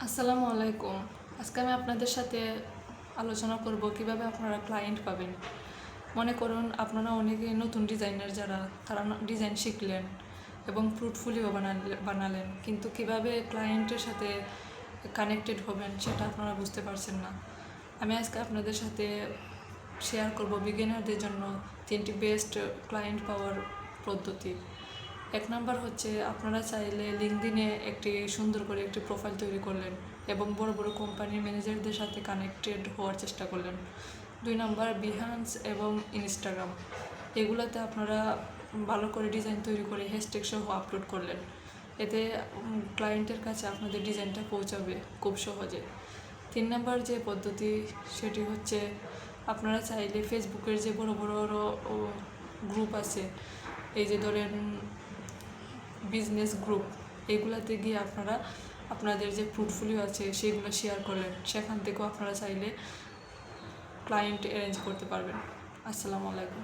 আসসালামু আলাইকুম। আজকে আমি আপনাদের সাথে আলোচনা করব কিভাবে আপনারা ক্লায়েন্ট পাবেন। মনে করুন আপনারা অনেকেই নতুন ডিজাইনার তারা ডিজাইন শিখলেন এবং পোর্টফোলিও বানালেন, কিন্তু কিভাবে ক্লায়েন্টের সাথে কানেক্টেড হবেন সেটা আপনারা বুঝতে পারছেন না। আমি আজকে আপনাদের সাথে শেয়ার করব বিগিনারদের জন্য 3টি বেস্ট ক্লায়েন্ট পাওয়ার পদ্ধতি। 1 নাম্বার হচ্ছে, আপনারা চাইলে লিঙ্কডইনে সুন্দর করে একটি প্রোফাইল তৈরি করলেন এবং বড় বড় কোম্পানির ম্যানেজারদের সাথে কানেক্টেড হওয়ার চেষ্টা করলেন। 2 নাম্বার, বিহান্স এবং ইনস্টাগ্রাম, এগুলোতে আপনারা ভালো করে ডিজাইন তৈরি করে হ্যাশট্যাগ সহ আপলোড করলেন। এতে ক্লায়েন্টের কাছে আপনাদের ডিজাইনটা পৌঁছাবে খুব সহজে। 3 নাম্বার যে পদ্ধতি সেটি হচ্ছে, আপনারা চাইলে ফেসবুকের যে বড় বড় গ্রুপ আছে, এই যে ধরেন বিজনেস গ্রুপ, এগুলাতে গিয়ে আপনারা আপনাদের যে পোর্টফোলিও আছে সেগুলো শেয়ার করলেন। সেখান থেকেও আপনারা চাইলে ক্লায়েন্ট অ্যারেঞ্জ করতে পারবেন। আসসালামু আলাইকুম।